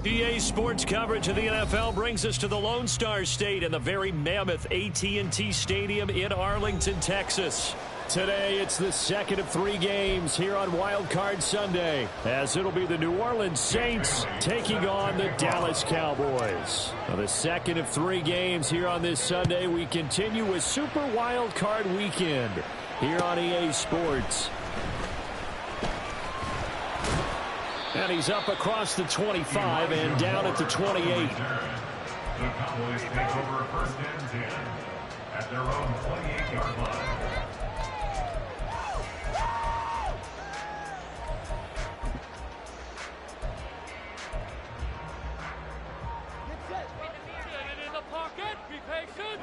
EA Sports coverage of the NFL brings us to the Lone Star State and the very mammoth AT&T Stadium in Arlington, Texas. Today, it's the second of 3 games here on Wild Card Sunday, as it'll be the New Orleans Saints taking on the Dallas Cowboys. Now, the second of 3 games here on this Sunday, we continue with Super Wild Card Weekend here on EA Sports. And he's up across the 25 and down at the 28. The Cowboys take over first and 10 at their own 28-yard line. In the pocket, be patient.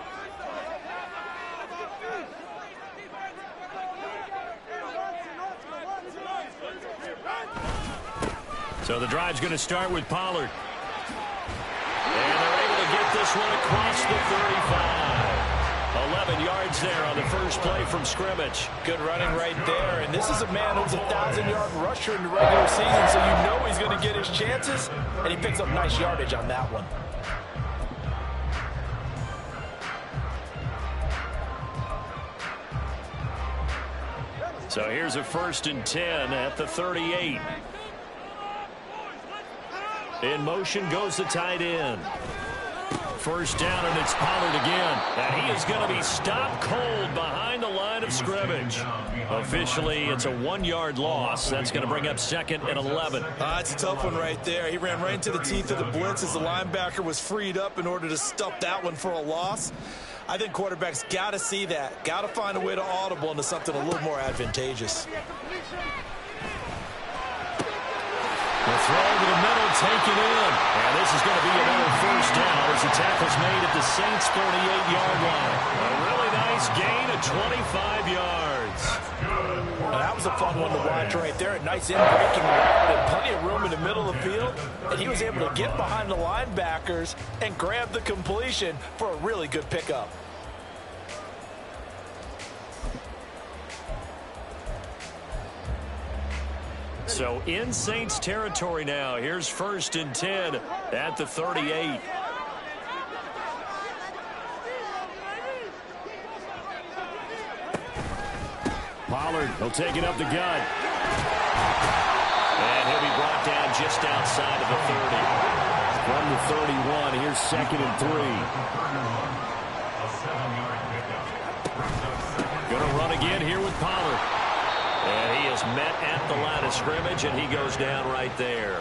So the drive's going to start with Pollard. And they're able to get this one across the 35. 11 yards there on the first play from scrimmage. Good running right there. And this is a man who's a 1,000-yard rusher in the regular season, so you know he's going to get his chances. And he picks up nice yardage on that one. So here's a first and 10 at the 38. In motion goes the tight end. First down, and it's Pollard again. And he is going to be stopped cold behind the line of scrimmage. Officially, it's a 1-yard loss. That's going to bring up second and 11. It's a tough one right there. He ran right into the teeth of the blitz as the linebacker was freed up in order to stop that one for a loss. I think quarterbacks got to see that. Got to find a way to audible into something a little more advantageous. The throw to the middle, taken in. And this is going to be another first down as the tackle's made at the Saints' 38-yard line. A really nice gain of 25 yards. Well, that was a fun one to watch right there. A nice in-breaking route and plenty of room in the middle of the field. And he was able to get behind the linebackers and grab the completion for a really good pickup. So in Saints territory now. Here's first and 10 at the 38. Pollard, he'll take it up the gut. And he'll be brought down just outside of the 30. From the 31, here's second and 3. Going to run again here with Pollard. And he is met at the line of scrimmage, and he goes down right there.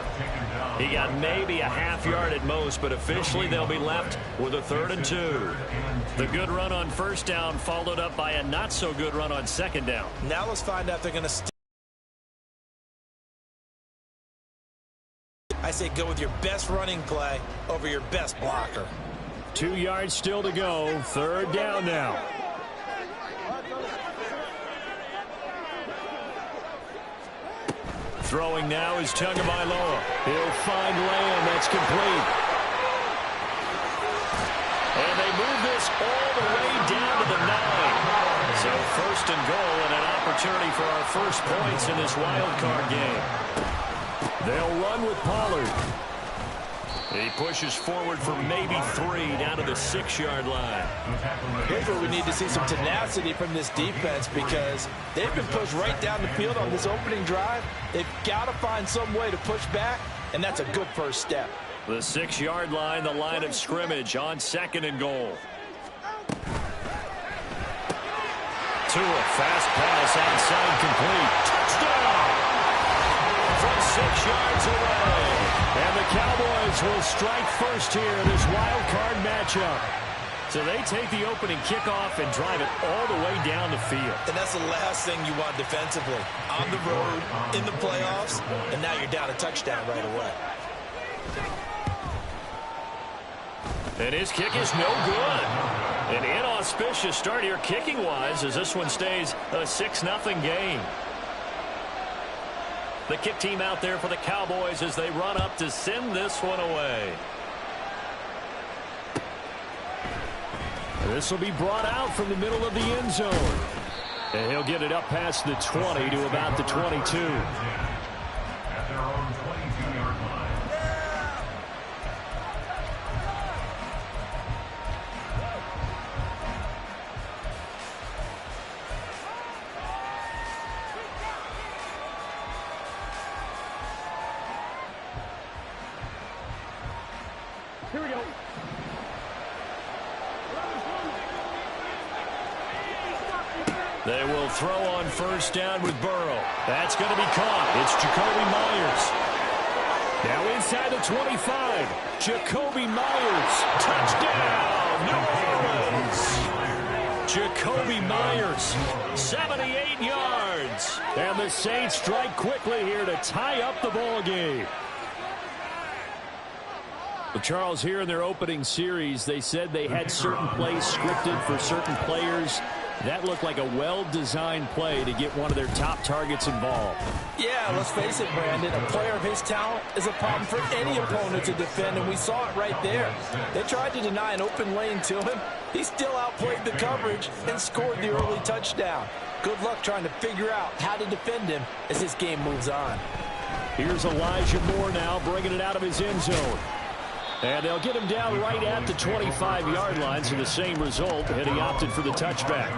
He got maybe a half yard at most, but officially they'll be left with a 3rd and 2. The good run on first down followed up by a not-so-good run on second down. Now let's find out they're going to I say go with your best running play over your best blocker. 2 yards still to go. 3rd down now. Throwing now is Tagovailoa. He'll find Lamb. That's complete. And they move this all the way down to the 9. So first and goal and an opportunity for our first points in this wild card game. They'll run with Pollard. He pushes forward for maybe 3 down to the 6-yard line. Here's where we need to see some tenacity from this defense because they've been pushed right down the field on this opening drive. They've got to find some way to push back, and that's a good first step. The 6-yard line, the line of scrimmage on second and goal. Tua, fast pass outside, complete. Touchdown! From 6 yards away. And the Cowboys will strike first here in this wild card matchup. So they take the opening kickoff and drive it all the way down the field. And that's the last thing you want defensively. On the road, in the playoffs, and now you're down a touchdown right away. And his kick is no good. An inauspicious start here kicking-wise as this one stays a 6-0 game. The kick team out there for the Cowboys as they run up to send this one away. This will be brought out from the middle of the end zone. And he'll get it up past the 20 to about the 22. At their own 22-yard line. Here we go. They will throw on first down with Burrow. That's going to be caught. It's Jakobi Meyers. Now inside the 25. Jakobi Meyers. Touchdown, New Orleans. Jakobi Meyers, 78 yards. And the Saints strike quickly here to tie up the ball game. Well, Charles, here in their opening series, they said they had certain plays scripted for certain players. That looked like a well-designed play to get one of their top targets involved. Yeah, let's face it, Brandon. A player of his talent is a problem for any opponent to defend, and we saw it right there. They tried to deny an open lane to him. He still outplayed the coverage and scored the early touchdown. Good luck trying to figure out how to defend him as this game moves on. Here's Elijah Moore now bringing it out of his end zone. And they'll get him down right at the 25-yard line, so the same result, and he opted for the touchback.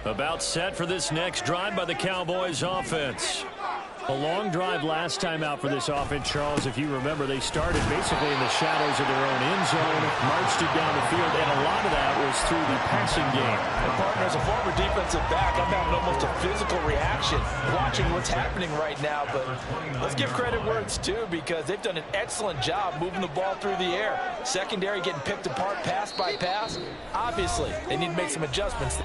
About set for this next drive by the Cowboys offense. A long drive last time out for this offense, Charles. If you remember, they started basically in the shadows of their own end zone, marched it down the field, and a lot of that was through the passing game. And partner, as a former defensive back, I'm having almost a physical reaction watching what's happening right now. But let's give credit where it's due, because they've done an excellent job moving the ball through the air. Secondary getting picked apart pass by pass. Obviously, they need to make some adjustments.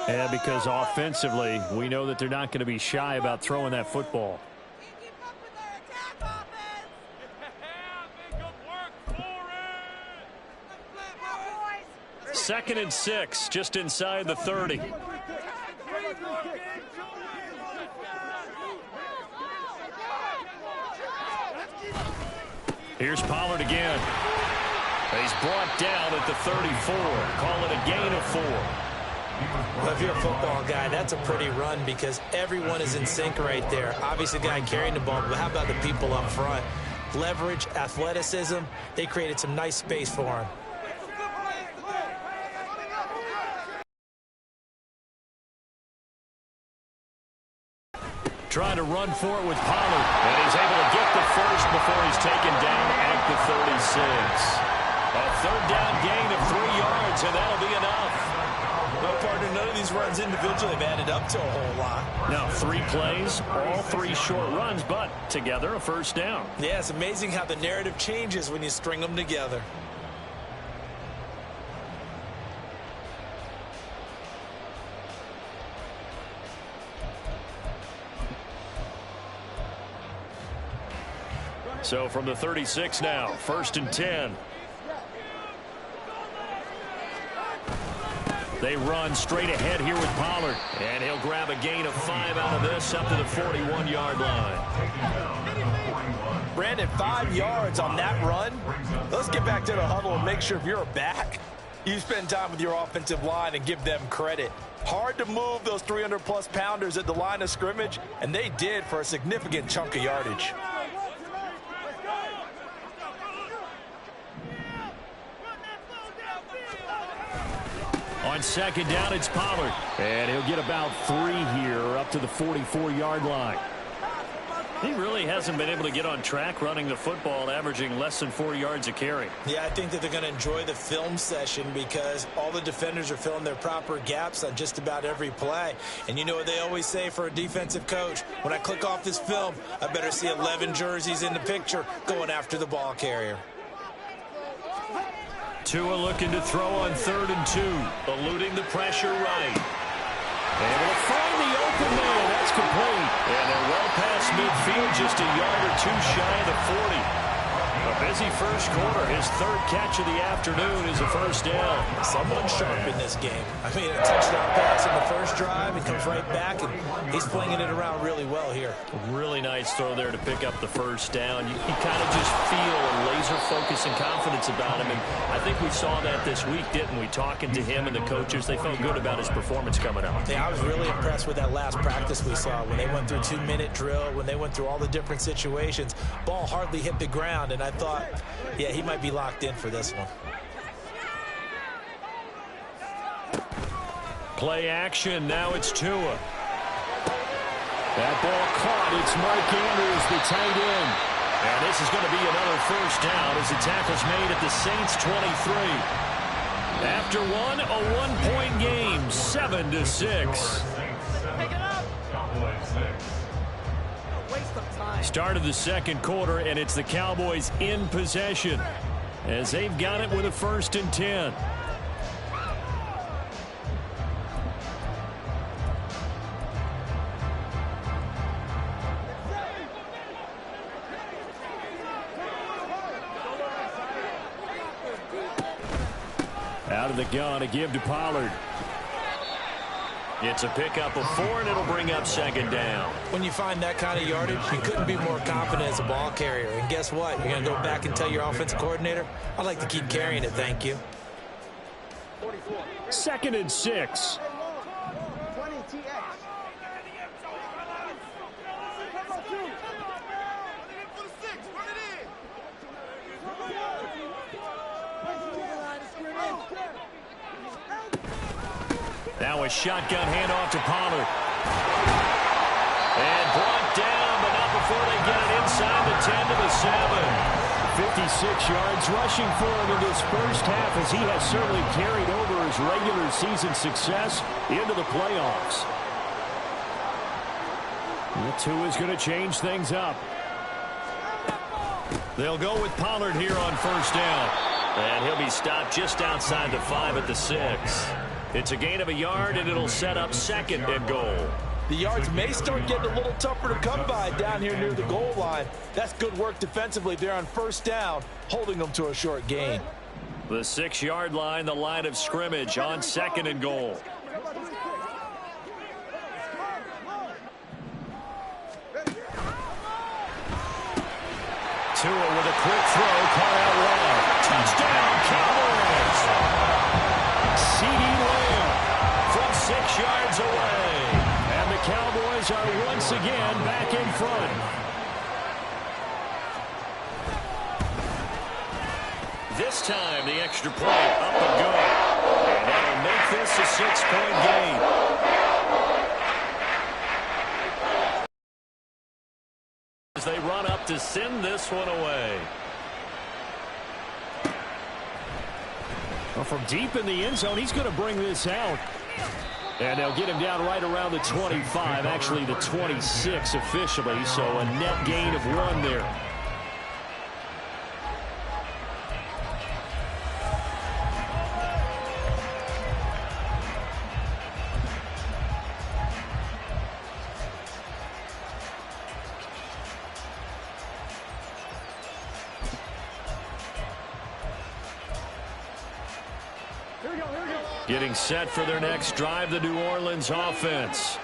Yeah, because offensively, we know that they're not going to be shy about throwing that football. Second and 6, just inside the 30. Here's Pollard again. He's brought down at the 34. Call it a gain of 4. Well, if you're a football guy, that's a pretty run, because everyone is in sync right there. Obviously, the guy carrying the ball, but how about the people up front? Leverage, athleticism, they created some nice space for him. Trying to run for it with Pollard, and he's able to get the first before he's taken down at the 36. A third down gain of 3 yards, and that'll be enough. Well, partner, none of these runs individually have added up to a whole lot. Now, 3 plays, all 3 short runs, but together a first down. Yeah, it's amazing how the narrative changes when you string them together. So from the 36 now, 1st and 10. They run straight ahead here with Pollard. And he'll grab a gain of 5 out of this up to the 41-yard line. Brandon, 5 yards on that run. Let's get back to the huddle and make sure if you're a back, you spend time with your offensive line and give them credit. Hard to move those 300-plus pounders at the line of scrimmage, and they did for a significant chunk of yardage. On second down, it's Pollard. And he'll get about 3 here up to the 44-yard line. He really hasn't been able to get on track running the football, averaging less than 4 yards a carry. Yeah, I think that they're going to enjoy the film session, because all the defenders are filling their proper gaps on just about every play. And you know what they always say for a defensive coach? When I click off this film, I better see 11 jerseys in the picture going after the ball carrier. Tua looking to throw on 3rd and 2, eluding the pressure right. Able to find the open man. That's complete. And they're well past midfield, just a yard or 2 shy of the 40. A busy first quarter. His third catch of the afternoon is a first down. Someone sharp in this game. I mean, a touchdown pass in the first drive. He comes right back, and he's flinging it around really well here. A really nice throw there to pick up the first down. You kind of just feel a laser focus and confidence about him, and I think we saw that this week, didn't we? Talking to him and the coaches, they felt good about his performance coming up. Yeah, I was really impressed with that last practice we saw when they went through 2-minute drill, when they went through all the different situations. Ball hardly hit the ground, and I thought, yeah, he might be locked in for this one. Play action. Now it's Tua. That ball caught. It's Mark Andrews, the tight end. And this is going to be another first down as the tackle's made at the Saints 23. After one, a one-point game, 7-6. Start of the second quarter, and it's the Cowboys in possession as they've got it with a 1st and 10. Out of the gun to give to Pollard. It's a pickup of 4, and it'll bring up 2nd down. When you find that kind of yardage, you couldn't be more confident as a ball carrier. And guess what? You're going to go back and tell your offensive coordinator, I'd like to keep carrying it, thank you. 2nd and 6. Now a shotgun handoff to Pollard. And brought down, but not before they get it inside the 10 to the 7. 56 yards rushing for him in this first half, as he has certainly carried over his regular season success into the playoffs. The 2 is going to change things up. They'll go with Pollard here on first down. And he'll be stopped just outside the 5 at the 6. It's a gain of a yard, and it'll set up 2nd and goal. The yards may start getting a little tougher to come by down here near the goal line. That's good work defensively there on first down, holding them to a short gain. The 6-yard line, the line of scrimmage on 2nd and goal. Tua with a quick throw, caught out wide. Touchdown, Cowboys! CeeDee Lamb from 6 yards away. And the Cowboys are once again back in front. This time, the extra point up and good. And that'll make this a 6-point game. As they run up to send this one away. Well, from deep in the end zone, he's going to bring this out. And they'll get him down right around the 25, actually the 26 officially, so a net gain of 1 there. Getting set for their next drive, the New Orleans offense.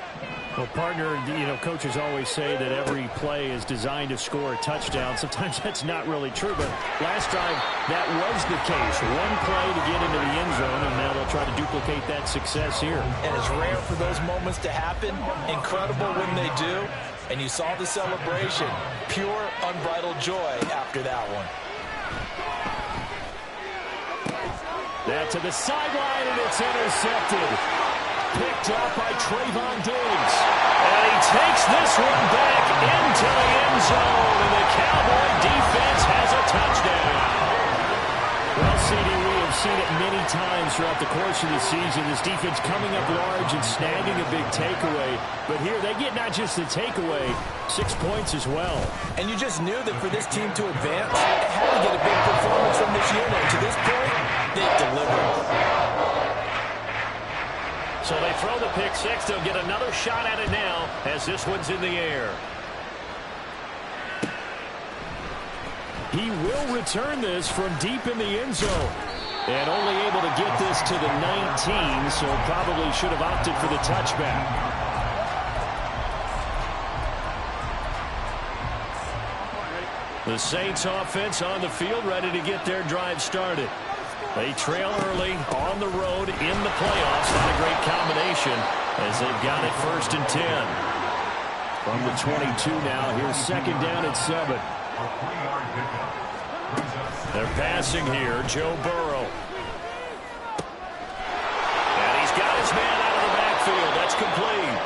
Well, partner, coaches always say that every play is designed to score a touchdown. Sometimes that's not really true, but last drive, that was the case. 1 play to get into the end zone, and now they'll try to duplicate that success here. And it's rare for those moments to happen. Incredible when they do. And you saw the celebration. Pure, unbridled joy after that one. That to the sideline, and it's intercepted. Picked up by Trayvon Diggs. And he takes this one back into the end zone, and the Cowboy defense has a touchdown. Well, CD, we have seen it many times throughout the course of the season. This defense coming up large and snagging a big takeaway. But here, they get not just the takeaway, 6 points as well. And you just knew that for this team to advance, it had to get a big performance from this unit. To this point, they delivered. So they throw the pick 6. They'll get another shot at it now as this one's in the air. He will return this from deep in the end zone. And only able to get this to the 19, so probably should have opted for the touchback. The Saints offense on the field, ready to get their drive started. They trail early on the road in the playoffs. Not a great combination as they've got it 1st and 10. From the 22 now, here's 2nd down and 7. They're passing here, Joe Burrow. And he's got his man out of the backfield. That's complete.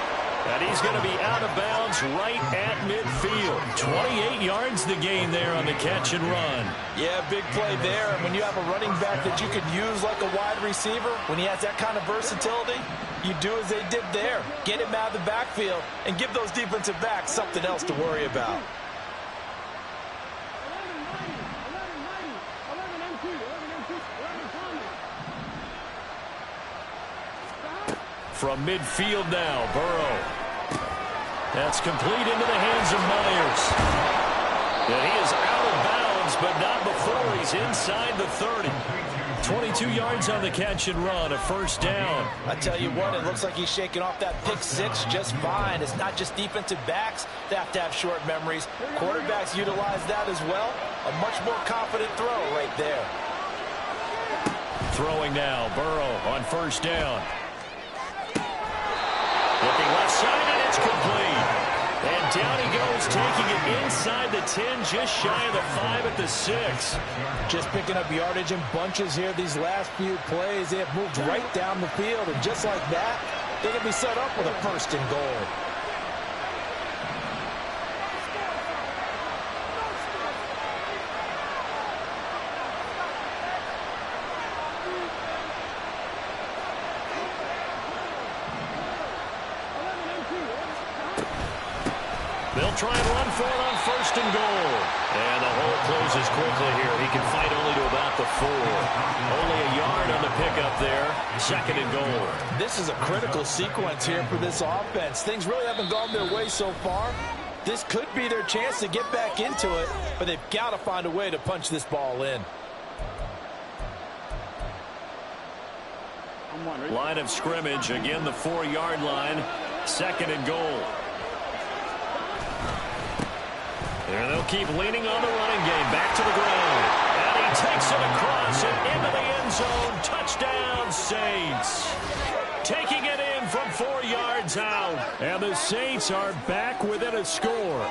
And he's going to be out of bounds right at midfield. 28 yards the gain there on the catch and run. Yeah, big play there. And when you have a running back that you could use like a wide receiver, when he has that kind of versatility, you do as they did there. Get him out of the backfield and give those defensive backs something else to worry about. From midfield now, Burrow. That's complete into the hands of Myers. And he is out of bounds, but not before he's inside the 30. 22 yards on the catch and run, a 1st down. I tell you what, it looks like he's shaking off that pick 6 just fine. It's not just defensive backs that have to have short memories. Quarterbacks utilize that as well. A much more confident throw right there. Throwing now, Burrow on 1st down. Looking left side, and it's complete. And down he goes, taking it inside the 10, just shy of the 5 at the 6. Just picking up yardage in bunches here these last few plays. They have moved right down the field, and just like that, they can be set up with a 1st and goal. They'll try and run for it on 1st and goal. And the hole closes quickly here. He can fight only to about the 4. Only a yard on the pickup there. 2nd and goal. This is a critical sequence here for this offense. Things really haven't gone their way so far. This could be their chance to get back into it, but they've got to find a way to punch this ball in. Line of scrimmage, again the 4-yard line. 2nd and goal. There they'll keep leaning on the running game. Back to the ground. And he takes it across and into the end zone. Touchdown, Saints. Taking it in from 4 yards out. And the Saints are back within a score.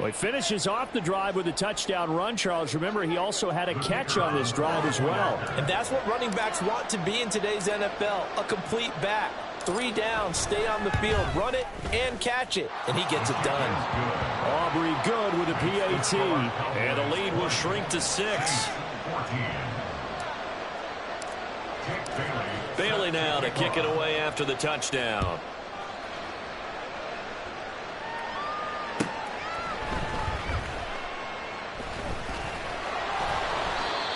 Well, he finishes off the drive with a touchdown run, Charles. Remember, he also had a catch on this drive as well. And that's what running backs want to be in today's NFL, a complete back. 3 down, stay on the field, run it, and catch it. And he gets it done. Aubrey good with a PAT. And the lead will shrink to 6. Bailey now to kick it away after the touchdown.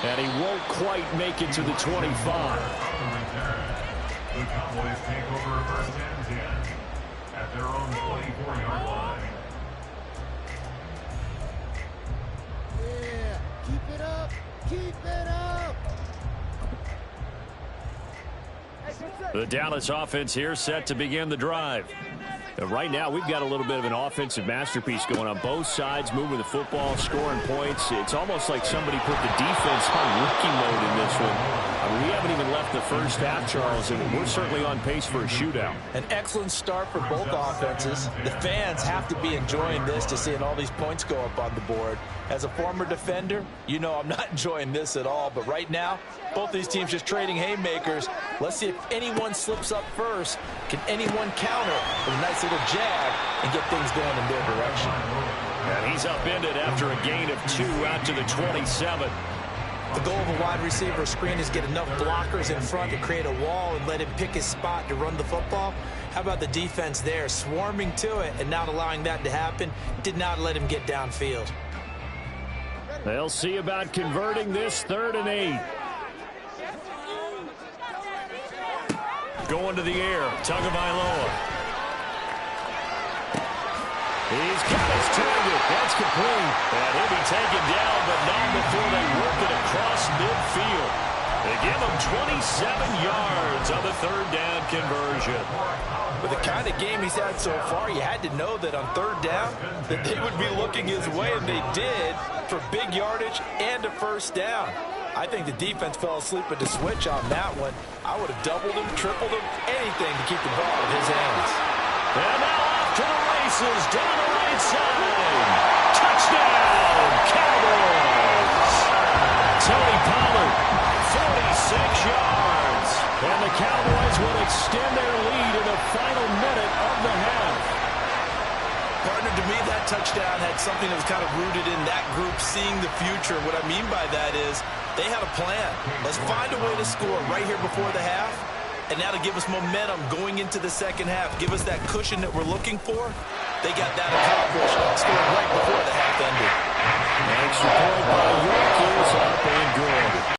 And he won't quite make it to the 25. The Cowboys take over 1st and 10 at their own 24-yard line. Yeah, keep it up, keep it up. The Dallas offense here set to begin the drive. Right now, we've got a little bit of an offensive masterpiece going on both sides, moving the football, scoring points. It's almost like somebody put the defense on rookie mode in this one. We haven't even left the first half, Charles, and we're certainly on pace for a shootout. An excellent start for both offenses. The fans have to be enjoying this to seeing all these points go up on the board. As a former defender, you know I'm not enjoying this at all. But right now, both these teams just trading haymakers. Let's see if anyone slips up first. Can anyone counter with a nice little jab and get things going in their direction? And he's upended after a gain of 2 out to the 27. The goal of a wide receiver screen is get enough blockers in front to create a wall and let him pick his spot to run the football. How about the defense there, swarming to it and not allowing that to happen? Did not let him get downfield. They'll see about converting this 3rd and 8. Going to the air, Tagovailoa. He's got his target. That's complete. And he'll be taken down, but not before they work it across midfield. They give him 27 yards on the third down conversion. With the kind of game he's had so far, you had to know that on third down that they would be looking his way, and they did, for big yardage and a first down. I think the defense fell asleep at the switch on that one. I would have doubled him, tripled him, anything to keep the ball in his hands. And now off to the races, down the right side. Touchdown, Cowboys! Tony Pollard, 46 yards. And the Cowboys will extend their lead in the final minute of the half. Partner, to me, that touchdown had something that was kind of rooted in that group seeing the future. What I mean by that is they had a plan. Let's find a way to score right here before the half, and that'll give us momentum going into the second half. Give us that cushion that we're looking for. They got that accomplished, scored right before the half ended. Extra point by York is up and good.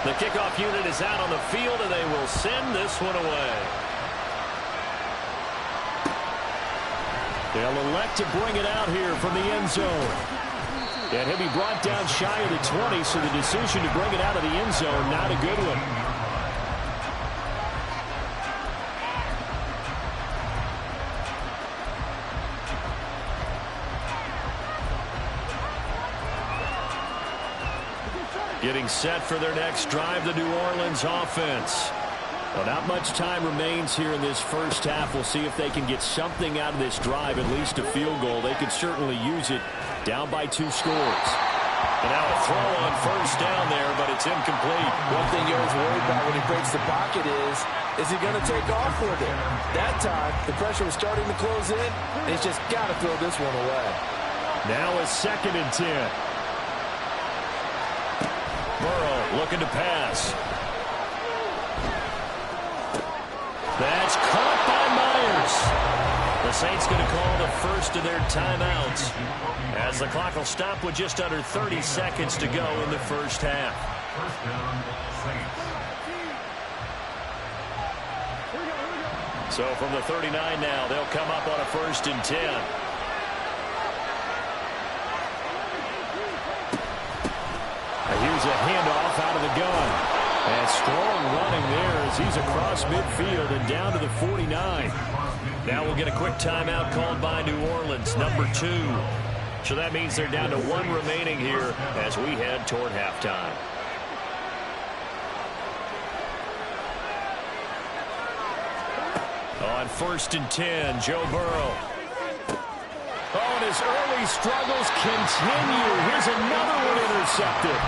The kickoff unit is out on the field, and they will send this one away. They'll elect to bring it out here from the end zone. And he'll be brought down shy of the 20, so the decision to bring it out of the end zone, not a good one. Getting set for their next drive, the New Orleans offense. Well, not much time remains here in this first half. We'll see if they can get something out of this drive, at least a field goal. They could certainly use it, down by 2 scores. And now a throw on first down there, but it's incomplete. One thing you're always worried about when he breaks the pocket is he going to take off with it? That time, the pressure was starting to close in, and he's just got to throw this one away. Now a 2nd and 10. Burrow looking to pass. That's caught by Myers. The Saints going to call the first of their timeouts, as the clock will stop with just under 30 seconds to go in the first half. First down, Saints. So from the 39 now, they'll come up on a 1st and 10. Here's a handoff out of the gun. And strong running there as he's across midfield and down to the 49. Now we'll get a quick timeout called by New Orleans, number 2. So that means they're down to 1 remaining here as we head toward halftime. On 1st and 10, Joe Burrow. Oh, and his early struggles continue. Here's another one intercepted.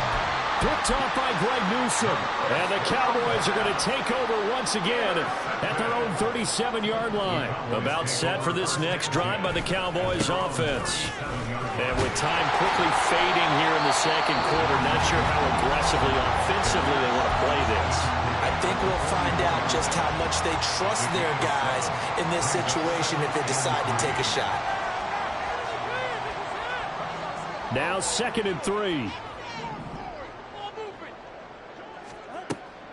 Picked off by Greg Newsome. And the Cowboys are going to take over once again at their own 37-yard line. About set for this next drive by the Cowboys offense. And with time quickly fading here in the second quarter, not sure how aggressively, offensively they want to play this. I think we'll find out just how much they trust their guys in this situation if they decide to take a shot. Now 2nd and 3.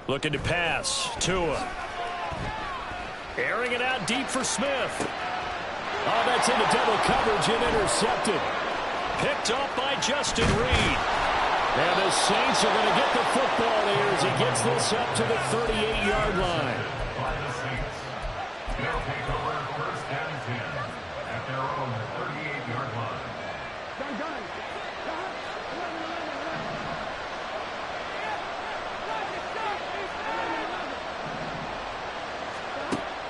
Looking to pass. Tua. Airing it out deep for Smith. Oh, that's into double coverage and intercepted. Picked off by Justin Reed. And the Saints are going to get the football there as he gets this up to the 38-yard line. By the Saints. They'll take over 1st and 10 at their own 38-yard line.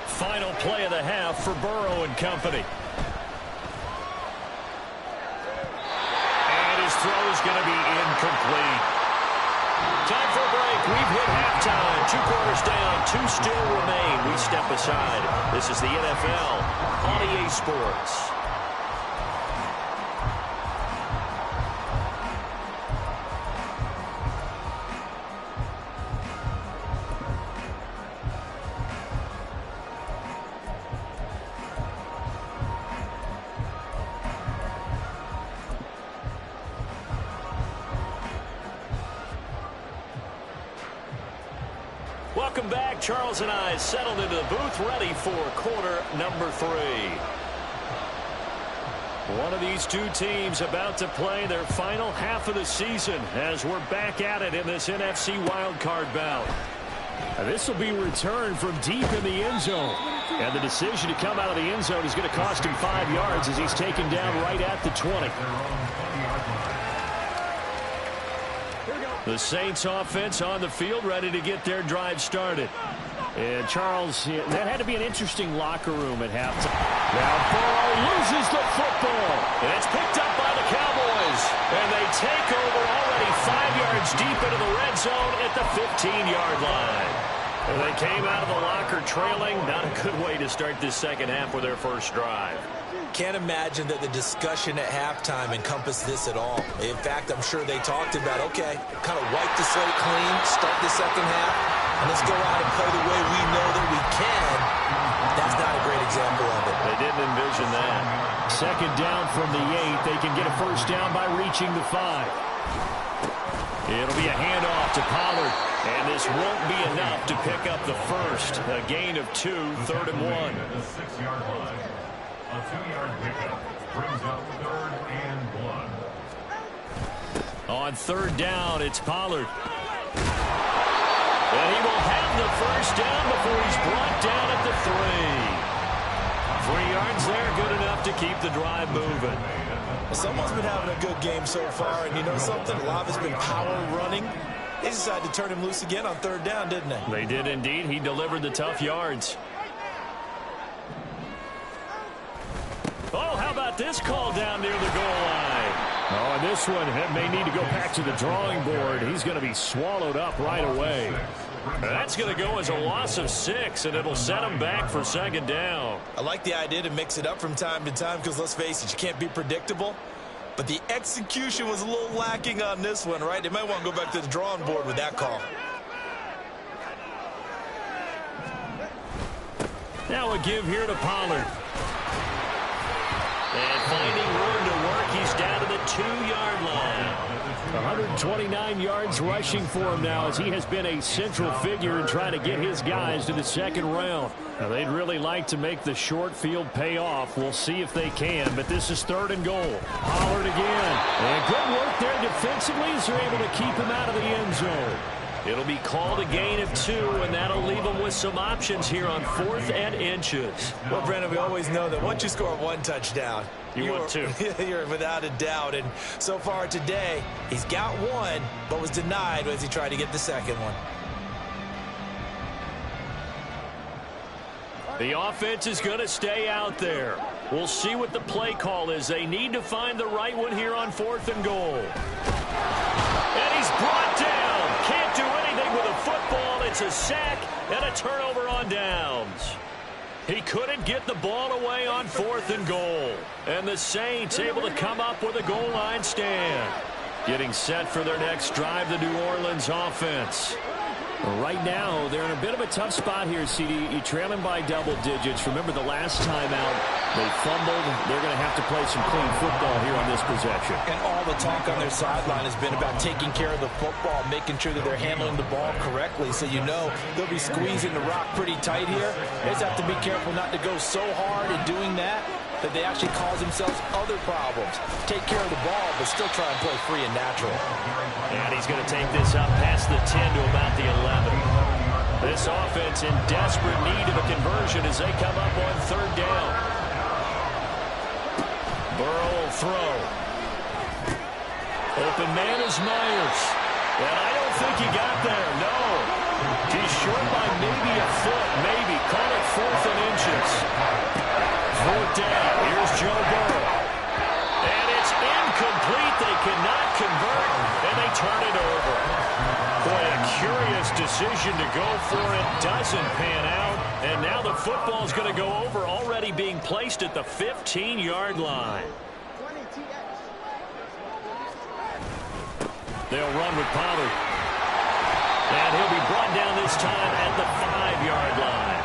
Final play of the half for Burrow and company. And his throw is going to be incomplete. Time for a break. We've hit halftime. 2 quarters down. 2 still remain. We step aside. This is the NFL on EA Sports. Welcome back. Charles and I settled into the booth, ready for quarter number 3. One of these two teams about to play their final half of the season as we're back at it in this NFC wildcard bout. This will be returned from deep in the end zone. And the decision to come out of the end zone is going to cost him 5 yards as he's taken down right at the 20. The Saints offense on the field, ready to get their drive started. And Charles, that had to be an interesting locker room at halftime. Now Burrow loses the football. And it's picked up by the Cowboys. And they take over already 5 yards deep into the red zone at the 15-yard line. And they came out of the locker trailing. Not a good way to start this second half with their first drive. Can't imagine that the discussion at halftime encompassed this at all. In fact, I'm sure they talked about, okay, kind of wipe the slate clean, start the second half, and let's go out and play the way we know that we can. That's not a great example of it. They didn't envision that. Second down from the 8. They can get a first down by reaching the 5. It'll be a handoff to Pollard. And this won't be enough to pick up the first. A gain of 2, 3rd and 1. The 6-yard line. A 2-yard pickup brings up 3rd and 1. On 3rd down, it's Pollard. And he will have the first down before he's brought down at the 3. 3 yards there, good enough to keep the drive moving. Someone's been having a good game so far, and you know something? A lot has been power running. They decided to turn him loose again on 3rd down, didn't they? They did indeed. He delivered the tough yards. Oh, how about this call down near the goal line? Oh, and this one may need to go back to the drawing board. He's going to be swallowed up right away. That's going to go as a loss of 6, and it'll set him back for 2nd down. I like the idea to mix it up from time to time because, let's face it, you can't be predictable. But the execution was a little lacking on this one, right? They might want to go back to the drawing board with that call. Now a give here to Pollard. And finding room to work, he's down to the 2-yard line. 129 yards rushing for him now as he has been a central figure in trying to get his guys to the 2nd round. Now, they'd really like to make the short field pay off. We'll see if they can, but this is 3rd and goal. Pollard again. And good work there defensively as they're able to keep him out of the end zone. It'll be called a gain of 2, and that'll leave them with some options here on 4th and inches. Well, Brandon, we always know that once you score 1 touchdown, you want 2. You're without a doubt. And so far today, he's got 1, but was denied as he tried to get the 2nd one. The offense is going to stay out there. We'll see what the play call is. They need to find the right one here on 4th and goal. And he's brought down. Can't do anything with a football. It's a sack and a turnover on downs. He couldn't get the ball away on 4th and goal. And the Saints able to come up with a goal line stand. Getting set for their next drive, the New Orleans offense. Right now, they're in a bit of a tough spot here, CD. You're trailing by double digits. Remember the last time out, they fumbled. They're going to have to play some clean football here on this possession. And all the talk on their sideline has been about taking care of the football, making sure that they're handling the ball correctly. So you know they'll be squeezing the rock pretty tight here. They just have to be careful not to go so hard in doing that they actually cause themselves other problems. Take care of the ball, but still try and play free and natural. And he's going to take this up past the 10 to about the 11. This offense in desperate need of a conversion as they come up on 3rd down. Burrow will throw. Open man is Myers. And I don't think he got there, no. He's short by maybe a foot, maybe. Call it 4th and inches. 4th down. Here's Joe Burrow. And it's incomplete. They cannot convert, and they turn it over. Boy, a curious decision to go for it. Doesn't pan out. And now the football's going to go over, already being placed at the 15-yard line. They'll run with Pollard. And he'll be brought down this time at the 5-yard line.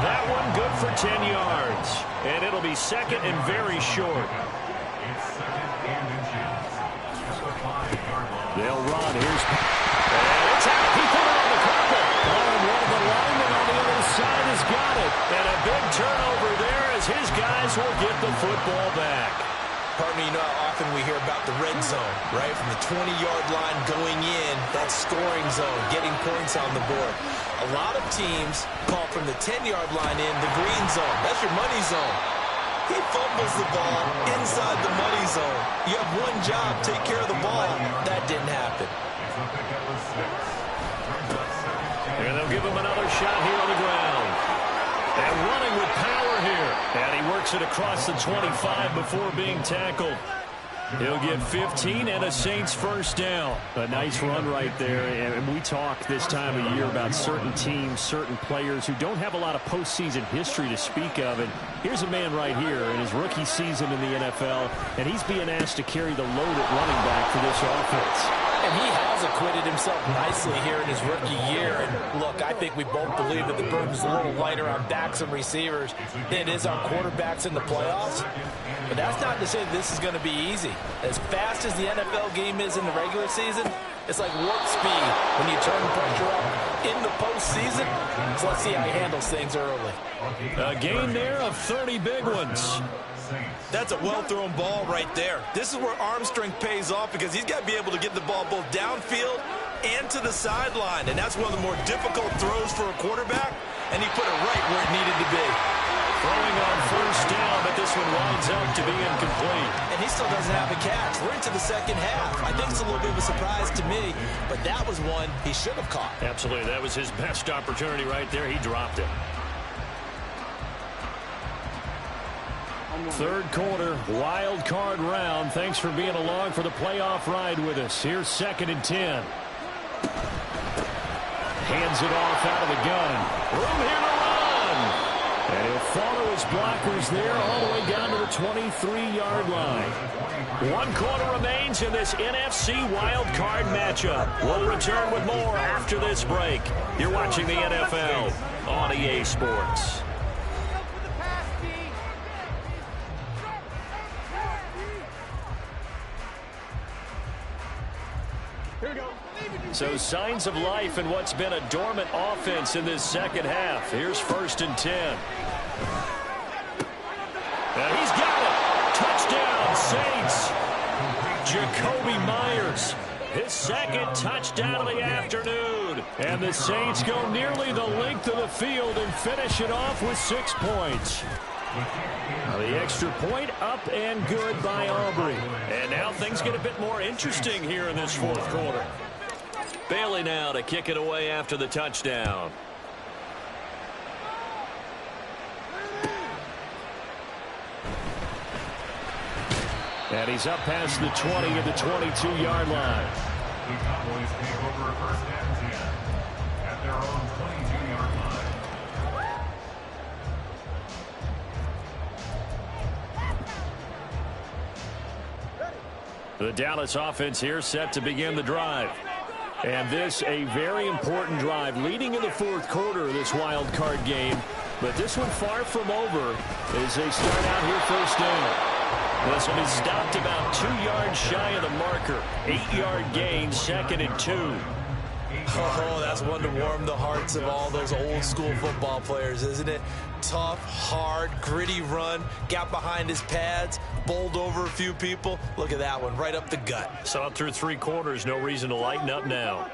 That one good for 10 yards. And it'll be 2nd and very short. It's 2nd and inches. At the 5-yard line. They'll run. Here's... And it's out. He put it on the carpet. 1-1. football back. Partner, you know how often we hear about the red zone, right? From the 20-yard line going in, that scoring zone, getting points on the board. A lot of teams call from the 10-yard line in the green zone. That's your money zone. He fumbles the ball inside the money zone. You have one job, take care of the ball. That didn't happen. And they'll give him another shot here on the ground. And running with power here. And he works it across the 25 before being tackled. He'll get 15 and a Saints first down. A nice run right there. And we talk this time of year about certain teams, certain players who don't have a lot of postseason history to speak of. And here's a man right here in his rookie season in the NFL, and he's being asked to carry the load at running back for this offense. And he has acquitted himself nicely here in his rookie year. And look, I think we both believe that the burden's a little lighter on backs and receivers than it is on quarterbacks in the playoffs. But that's not to say this is going to be easy. As fast as the NFL game is in the regular season, it's like warp speed when you turn the pressure up in the postseason. So let's see how he handles things early. A gain there of 30 big ones. That's a well-thrown ball right there. This is where arm strength pays off because he's got to be able to get the ball both downfield and to the sideline. And that's one of the more difficult throws for a quarterback, and he put it right where it needed to be. Throwing on first down, but this one winds up to be incomplete. And he still doesn't have a catch. We're into the second half. I think it's a little bit of a surprise to me, but that was one he should have caught. Absolutely. That was his best opportunity right there. He dropped it. Third quarter, wild card round. Thanks for being along for the playoff ride with us. Here's 2nd and 10. Hands it off out of the gun. Room here to run. And he'll follow his blockers there all the way down to the 23-yard line. 1 quarter remains in this NFC wild card matchup. We'll return with more after this break. You're watching the NFL on EA Sports. So signs of life in what's been a dormant offense in this second half. Here's 1st and 10. And he's got it. Touchdown, Saints. Jakobi Meyers, his 2nd touchdown of the afternoon. And the Saints go nearly the length of the field and finish it off with 6 points. The extra point up and good by Aubrey. And now things get a bit more interesting here in this 4th quarter. Bailey now to kick it away after the touchdown. And he's up past the 20 at the 22-yard line. The Cowboys take over 1st and 10 at their own 22-yard line. The Dallas offense here set to begin the drive. And this a very important drive leading in the 4th quarter of this wild card game. But this one far from over as they start out here 1st down. This one is stopped about 2 yards shy of the marker. 8-yard gain, 2nd and 2. Oh, that's one to warm the hearts of all those old school football players, isn't it? Tough, hard, gritty run, got behind his pads, bowled over a few people. Look at that one, right up the gut. Saw it through 3 quarters, no reason to lighten up now.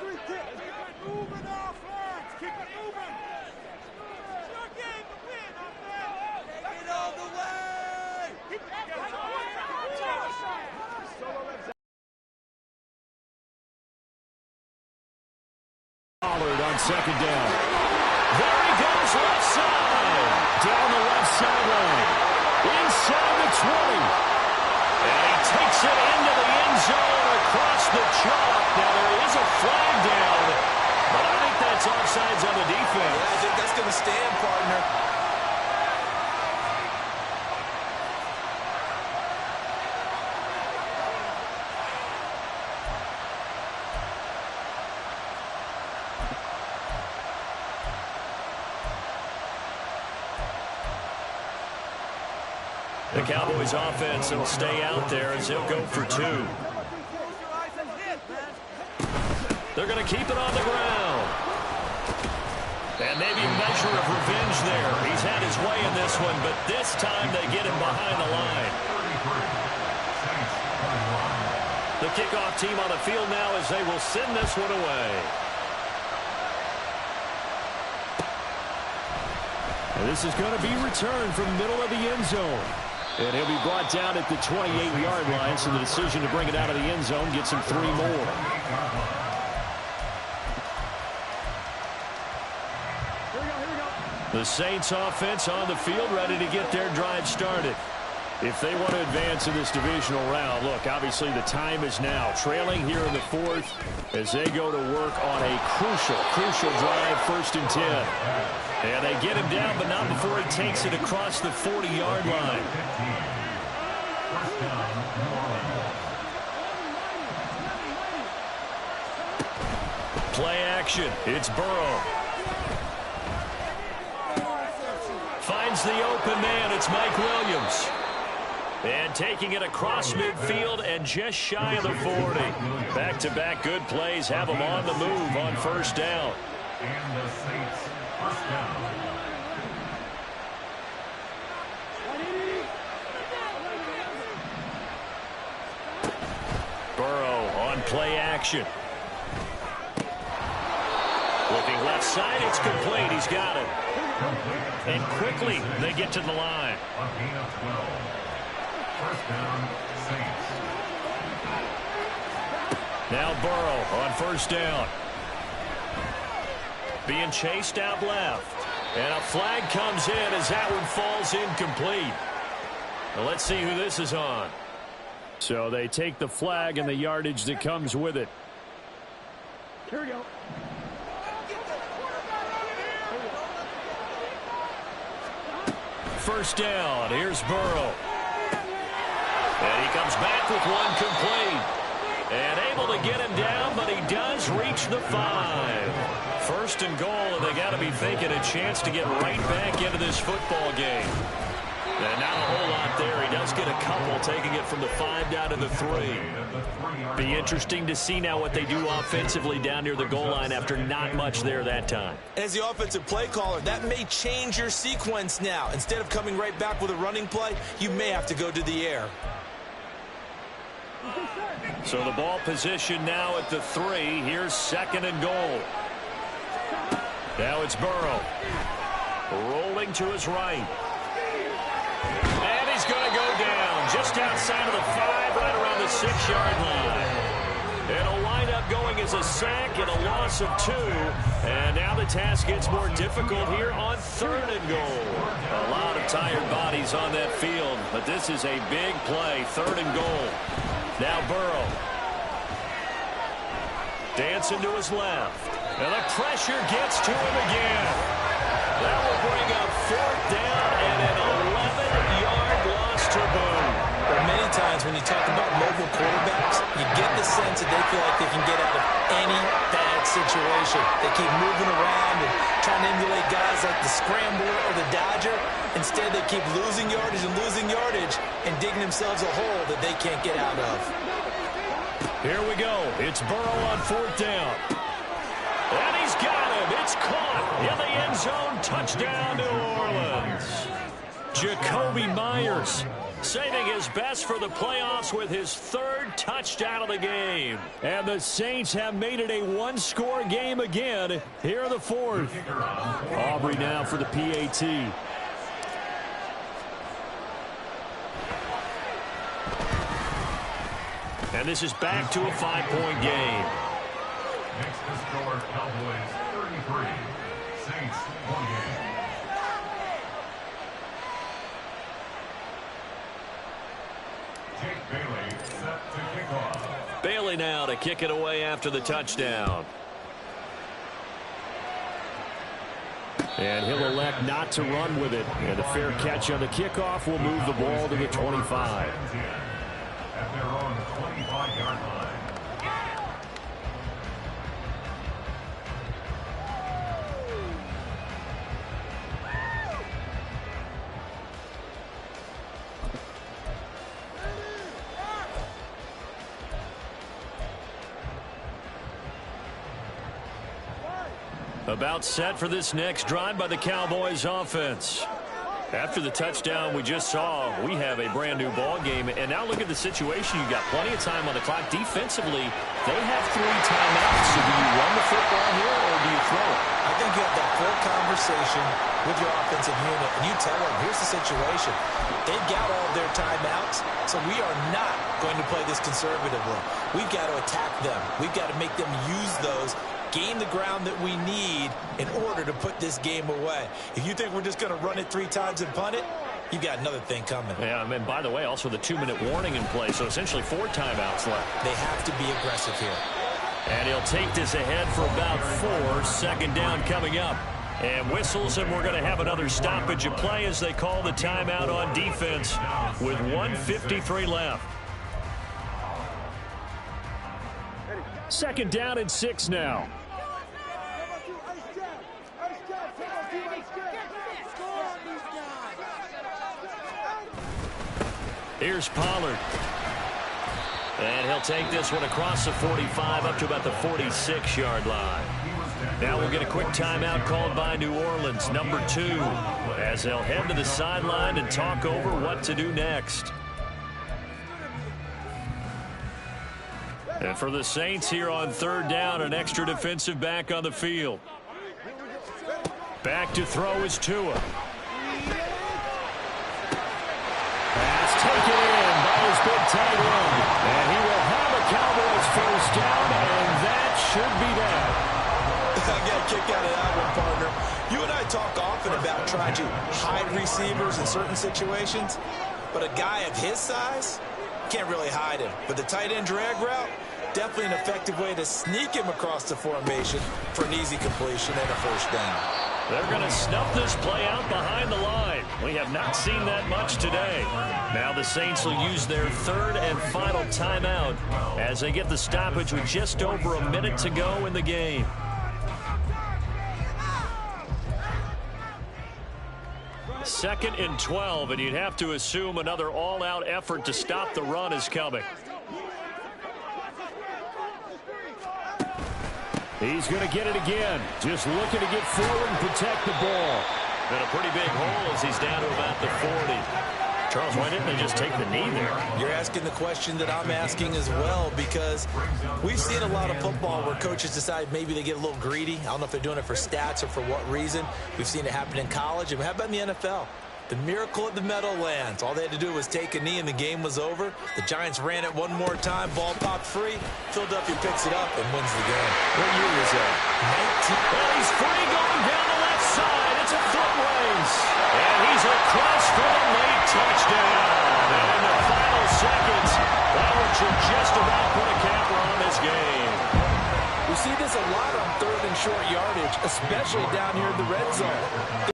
Pollard on 2nd down. There he goes left side. Down the left sideline. Inside the 20. And he takes it into the end zone across the chalk. Now there is a flag down, but I think that's offsides on the defense. Yeah, I think that's going to stand, partner. The Cowboys offense will stay out there as he'll go for 2. They're going to keep it on the ground. And maybe a measure of revenge there. He's had his way in this one, but this time they get him behind the line. The kickoff team on the field now as they will send this one away. And this is going to be returned from middle of the end zone. And he'll be brought down at the 28-yard line, so the decision to bring it out of the end zone gets him 3 more. The Saints offense on the field ready to get their drive started. If they want to advance in this divisional round, look, obviously the time is now. Trailing here in the 4th as they go to work on a crucial drive, 1st and 10. And they get him down, but not before he takes it across the 40-yard line. Play action. It's Burrow. Finds the open man. It's Mike Williams. And taking it across midfield and just shy of the 40. Back-to-back good plays have him on the move on 1st down. And the Saints, 1st down. Burrow on play action. Looking left side, it's complete. He's got it. And quickly they get to the line. A gain of 12. 1st down, Saints. Now Burrow on 1st down. Being chased out left. And a flag comes in as that one falls incomplete. Well, let's see who this is on. So they take the flag and the yardage that comes with it. Here we go. First down. Here's Burrow. And he comes back with one complete. And able to get him down, but he does reach the 5. 1st and goal, and they got to be thinking a chance to get right back into this football game. And not a whole lot there. He does get a couple, taking it from the 5 down to the 3. Be interesting to see now what they do offensively down near the goal line after not much there that time. As the offensive play caller, that may change your sequence now. Instead of coming right back with a running play, you may have to go to the air. So the ball position now at the 3. Here's 2nd and goal. Now it's Burrow. Rolling to his right. And he's going to go down just outside of the 5, right around the 6-yard line. It'll wind up going as a sack and a loss of 2. And now the task gets more difficult here on 3rd and goal. A lot of tired bodies on that field, but this is a big play. 3rd and goal. Now Burrow. Dancing to his left. And the pressure gets to him again. That will bring up 4th down and an 11-yard loss to boot. But many times when you talk about mobile quarterbacks, you get the sense that they feel like they can get out of any bad situation. They keep moving around and trying to emulate guys like the Scrambler or the Dodger. Instead, they keep losing yardage and digging themselves a hole that they can't get out of. Here we go. It's Burrow on 4th down. And he's got him. It's caught in the end zone. Touchdown, New Orleans. Jakobi Meyers saving his best for the playoffs with his 3rd touchdown of the game. And the Saints have made it a 1-score game again here in the 4th. Aubrey now for the PAT. And this is back to a 5-point game. Next to score, Cowboys 33, Saints 28. Jake Bailey set to kick off. Bailey now to kick it away after the touchdown. And he'll elect not to run with it. And a fair catch on the kickoff will move the ball to the 25. At their own 25-yard line. About set for this next drive by the Cowboys offense. After the touchdown we just saw, we have a brand new ball game. And now look at the situation. You got plenty of time on the clock. Defensively, they have 3 timeouts. So do you run the football here or do you throw it? I think you have that full conversation with your offensive unit, and you tell them, here's the situation. They've got all of their timeouts, so we are not going to play this conservatively. We've got to attack them. We've got to make them use those, gain the ground that we need in order to put this game away. If you think we're just going to run it 3 times and punt it, you've got another thing coming. Yeah, and by the way, also the 2-minute warning in play, so essentially 4 timeouts left. They have to be aggressive here. And he'll take this ahead for about 4. Second down coming up. And whistles, and we're going to have another stoppage of play as they call the timeout on defense with 1:53 left. Second down and 6 now. Here's Pollard. And he'll take this one across the 45 up to about the 46-yard line. Now we'll get a quick timeout called by New Orleans, number 2, as they'll head to the sideline and talk over what to do next. And for the Saints here on third down, an extra defensive back on the field. Back to throw is Tua. Pass taken in by his big tight end. And he will have a Cowboys first down, and that should be that. I got a kick out of that one, partner. You and I talk often about trying to hide receivers in certain situations, but a guy of his size can't really hide him. But the tight end drag route, definitely an effective way to sneak him across the formation for an easy completion and a first down. They're going to snuff this play out behind the line. We have not seen that much today. Now the Saints will use their third and final timeout as they get the stoppage with just over a minute to go in the game. Second and 12, and you'd have to assume another all-out effort to stop the run is coming. He's going to get it again. Just looking to get forward and protect the ball. Got a pretty big hole as he's down to about the 40. Charles, why didn't they just take the knee there? You're asking the question that I'm asking as well, because we've seen a lot of football where coaches decide maybe they get a little greedy. I don't know if they're doing it for stats or for what reason. We've seen it happen in college. And how about in the NFL? The miracle at the Meadowlands. All they had to do was take a knee and the game was over. The Giants ran it one more time. Ball popped free. Philadelphia picks it up and wins the game. What year was that? 19. Well, he's free going down the left side. It's a foot race. And he's across for the late touchdown. And in the final seconds, that should just about put a capper on this game. We see this a lot on third and short yardage, especially down here in the red zone.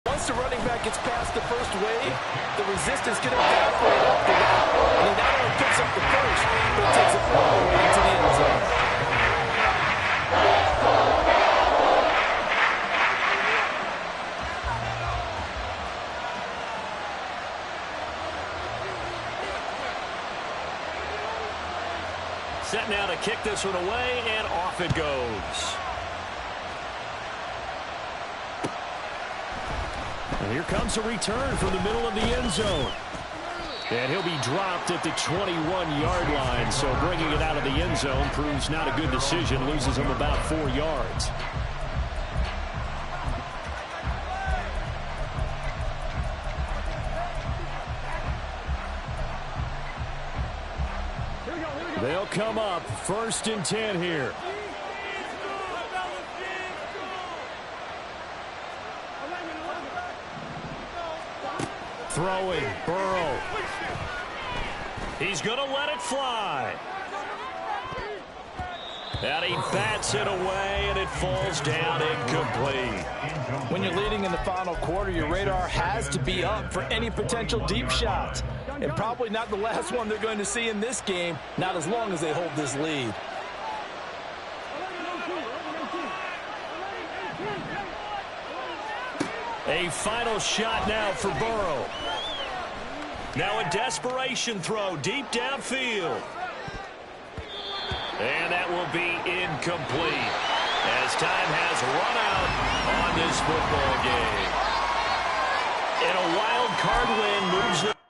Once the running back gets past the first wave, the resistance can evaporate off the route. And he not only picks up the first, but takes it all the way into the end zone. Set now to kick this one away, and off it goes. And here comes a return from the middle of the end zone. And he'll be dropped at the 21-yard line, so bringing it out of the end zone proves not a good decision, loses him about 4 yards. They'll come up first and 10 here. Throwing, Burrow. He's going to let it fly. And he bats it away, and it falls down incomplete. When you're leading in the final quarter, your radar has to be up for any potential deep shots. And probably not the last one they're going to see in this game, not as long as they hold this lead. A final shot now for Burrow. Now a desperation throw deep downfield. And that will be incomplete as time has run out on this football game. And a wild card win moves them.